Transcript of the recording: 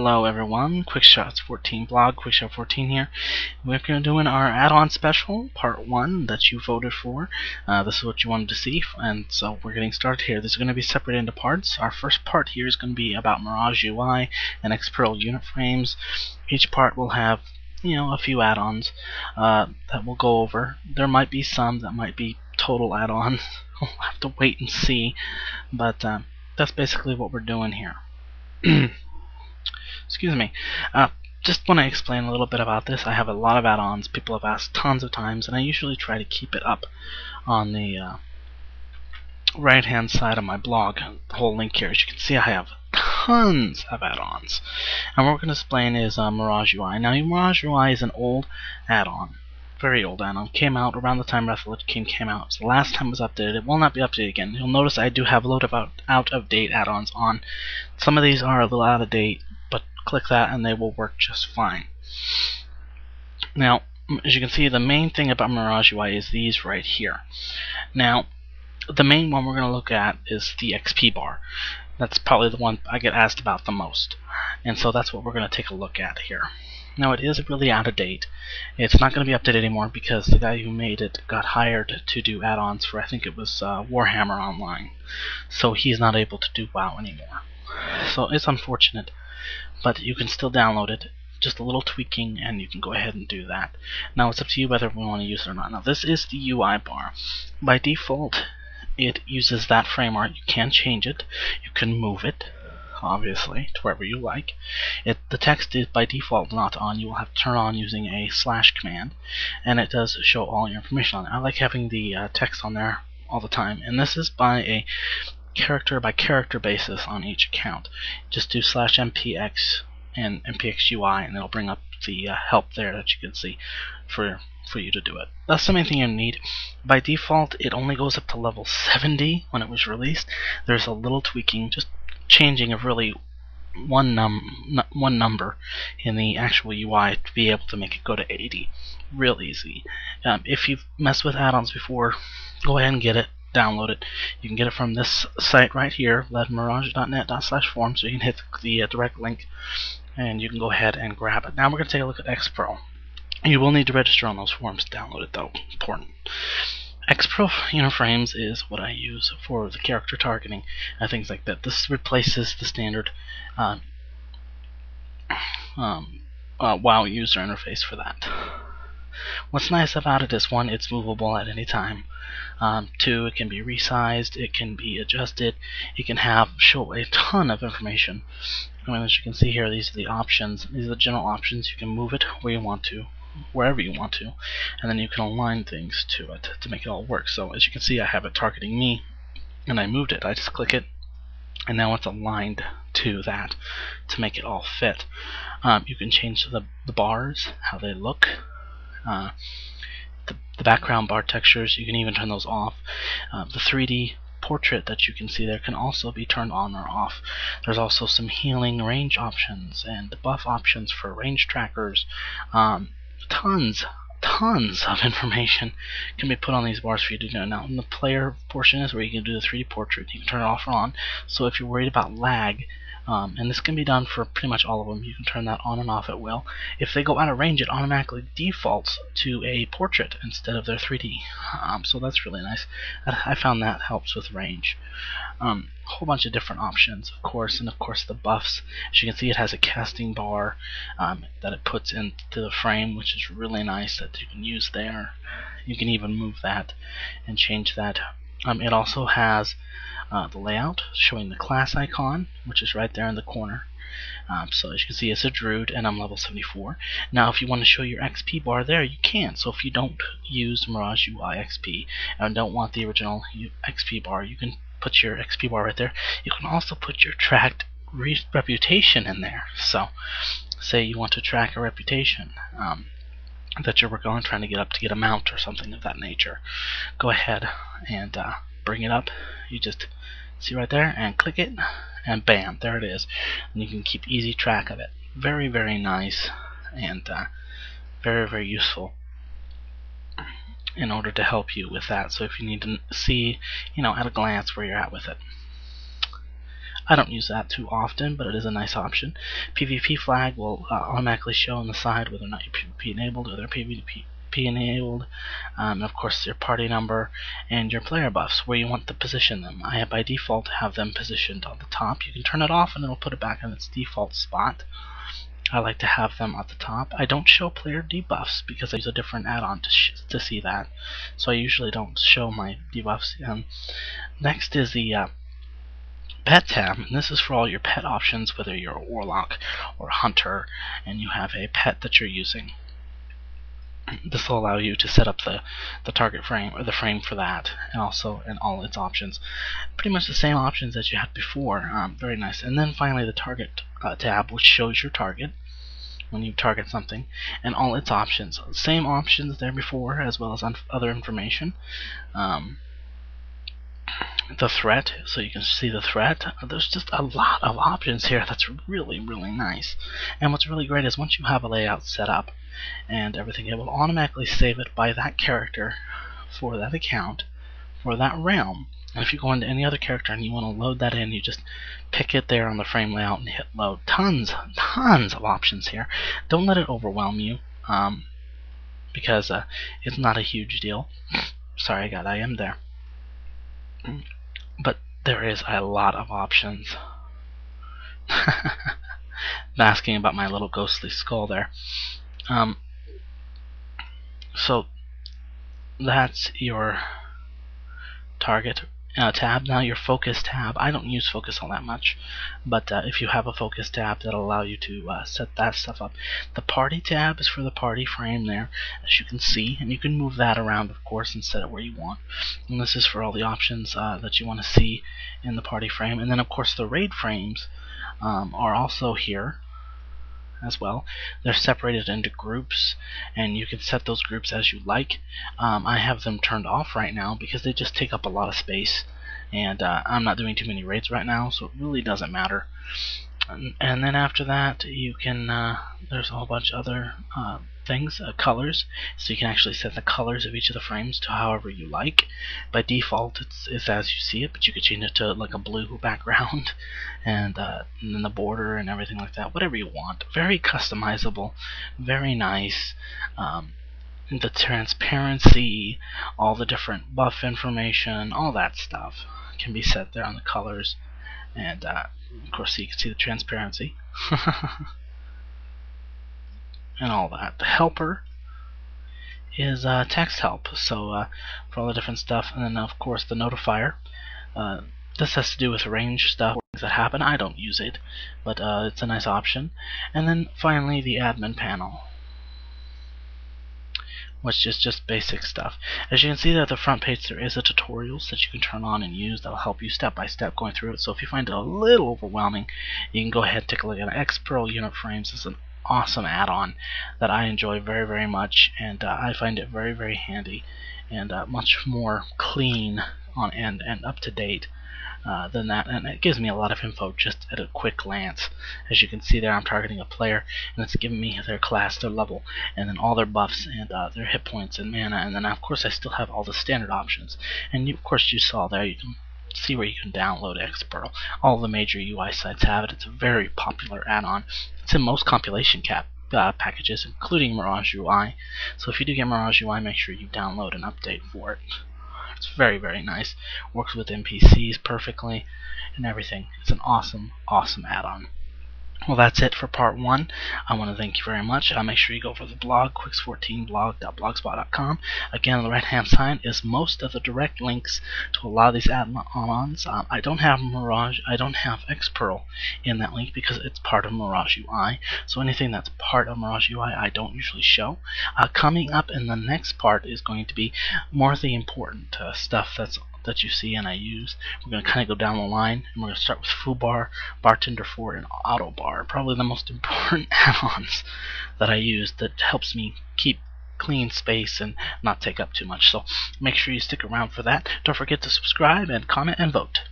Hello everyone, Quicks14Blog, Quicks14 here. We're going to do our add-on special, part 1, that you voted for. This is what you wanted to see, and so we're getting started here. This is going to be separated into parts. Our first part here is going to be about Mirage UI and X-Perl unit frames. Each part will have, a few add-ons that we'll go over. There might be some that might be total add-ons. We'll have to wait and see, but that's basically what we're doing here. Excuse me. Just want to explain a little bit about this. I have a lot of add-ons. People have asked tons of times, and I usually try to keep it up on the right-hand side of my blog. The whole link here. As you can see, I have tons of add-ons. And what we're going to explain is Mirage UI. Now, Mirage UI is an old add-on. Very old add-on. Came out around the time Wrestler came out. So the last time it was updated. It will not be updated again. You'll notice I do have a load of out-of-date add-ons on. Some of these are a little out of date, but click that and they will work just fine. Now, as you can see, the main thing about Mirage UI is these right here. Now, the main one we're going to look at is the XP bar. That's probably the one I get asked about the most. And so that's what we're going to take a look at here. Now, it is really out of date. It's not going to be updated anymore because the guy who made it got hired to do add-ons for, I think it was Warhammer Online. So he's not able to do WoW anymore. So it's unfortunate, but you can still download it. Just a little tweaking and you can go ahead and do that. Now it's up to you whether we want to use it or not. Now this is the UI bar. By default, it uses that frame art. You can change it. You can move it, obviously, to wherever you like. The text is by default not on. You will have to turn on using a / command, and it does show all your information on it. I like having the text on there all the time, and this is by a character by character basis on each account. Just do /mpx and mpxui, and it'll bring up the help there that you can see for you to do it. That's the main thing you need. By default, it only goes up to level 70 when it was released. There's a little tweaking, just changing of really one number in the actual UI to be able to make it go to 80. Real easy. If you've messed with add-ons before, go ahead and get it. Download it. You can get it from this site right here, ledmirage.net/forum, so you can hit the direct link and you can go ahead and grab it. Now we're going to take a look at X-Perl. You will need to register on those forums to download it, though. Important. X-Perl frames is what I use for the character targeting and things like that. This replaces the standard WoW user interface for that. What's nice about it is, 1, it's movable at any time. 2, it can be resized, it can be adjusted, it can show a ton of information. As you can see here, these are the options. These are the general options. You can move it where you want to, wherever you want to, and then you can align things to it to make it all work. So as you can see, I have it targeting me, and I moved it. I just click it, and now it's aligned to that to make it all fit. You can change the bars, how they look. The background bar textures, you can even turn those off. The 3D portrait that you can see there can also be turned on or off. There's also some healing range options and buff options for range trackers. Tons of information can be put on these bars for you to do. Now, in the player portion is where you can do the 3D portrait. You can turn it off or on. So if you're worried about lag, and this can be done for pretty much all of them, you can turn that on and off at will. If they go out of range, it automatically defaults to a portrait instead of their 3D. So that's really nice. I found that helps with range. A whole bunch of different options, of course, and of course the buffs. As you can see, it has a casting bar that it puts into the frame, which is really nice that you can use there. You can even move that and change that. It also has the layout showing the class icon, which is right there in the corner. So as you can see, it's a Druid, and I'm level 74. Now, if you want to show your XP bar there, you can. So if you don't use Mirage UI XP and don't want the original XP bar, you can put your XP bar right there. You can also put your tracked reputation in there. So say you want to track a reputation that you're working on, trying to get up to get a mount or something of that nature. Go ahead and bring it up. You just see right there and click it, and bam, there it is. And you can keep easy track of it. Very, very nice, and very, very useful in order to help you with that. So if you need to see, at a glance where you're at with it. I don't use that too often, but it is a nice option. PvP flag will automatically show on the side whether or not you're PvP enabled, whether PvP enabled, and of course your party number and your player buffs, where you want to position them. I by default have them positioned on the top. You can turn it off and it'll put it back in its default spot. I like to have them at the top. I don't show player debuffs because I use a different add-on to see that, so I usually don't show my debuffs. Next is the Pet tab, and this is for all your pet options, whether you're a warlock or a hunter and you have a pet that you're using. This will allow you to set up the target frame or the frame for that, and also in all its options. Pretty much the same options that you had before. Very nice. And then finally the target tab, which shows your target when you target something, and all its options. Same options there before, as well as other information. The threat, so you can see the threat. There's just a lot of options here that's really, really nice. And what's really great is once you have a layout set up and everything, it will automatically save it by that character for that account, for that realm. And if you go into any other character and you want to load that in, you just pick it there on the frame layout and hit load. Tons of options here. Don't let it overwhelm you, because it's not a huge deal. Sorry, I got IM there. But there is a lot of options. Asking about my little ghostly skull there. So that's your target tab. Now your focus tab. I don't use focus all that much, but if you have a focus tab, that'll allow you to set that stuff up. The party tab is for the party frame there, as you can see, and you can move that around, of course, and set it where you want. And this is for all the options that you want to see in the party frame. And then, of course, the raid frames are also here as well. They're separated into groups, and you can set those groups as you like. I have them turned off right now because they just take up a lot of space, and I'm not doing too many raids right now, so it really doesn't matter. And then after that, you can there's a whole bunch of other things, colors, so you can actually set the colors of each of the frames to however you like. By default, it's as you see it, but you could change it to like a blue background, and then the border and everything like that, whatever you want. Very customizable, very nice. The transparency, all the different buff information, all that stuff can be set there on the colors, and of course you can see the transparency. And all that. The helper is text help, so for all the different stuff. And then of course the notifier. This has to do with range stuff, things that happen. I don't use it, but it's a nice option. And then finally the admin panel, which is just basic stuff. As you can see there at the front page, there is a tutorials that you can turn on and use that'll help you step by step going through it. So if you find it a little overwhelming, you can go ahead and take a look at X-Perl unit frames. It's an awesome add-on that I enjoy very, very much, and I find it very, very handy, and much more clean on and up to date than that, and it gives me a lot of info just at a quick glance. As you can see there, I'm targeting a player, and it's giving me their class, their level, and then all their buffs and their hit points and mana, and then of course I still have all the standard options. And of course you saw there, you can see where you can download X-Perl. All the major UI sites have it. It's a very popular add-on. It's in most compilation packages, including Mirage UI. So if you do get Mirage UI, make sure you download an update for it. It's very, very nice. Works with NPCs perfectly and everything. It's an awesome, awesome add-on. Well, that's it for part 1. I want to thank you very much. Make sure you go over the blog, Quicks14Blog.blogspot.com. Again, on the right-hand side is most of the direct links to a lot of these add-ons. I don't have Mirage, I don't have X-Perl in that link because it's part of Mirage UI. So anything that's part of Mirage UI, I don't usually show. Coming up in the next part is going to be more of the important stuff that you see and I use. We're going to kind of go down the line, and we're going to start with Foobar, Bartender 4, and Autobar. Probably the most important add-ons that I use that helps me keep clean space and not take up too much. So make sure you stick around for that. Don't forget to subscribe and comment and vote.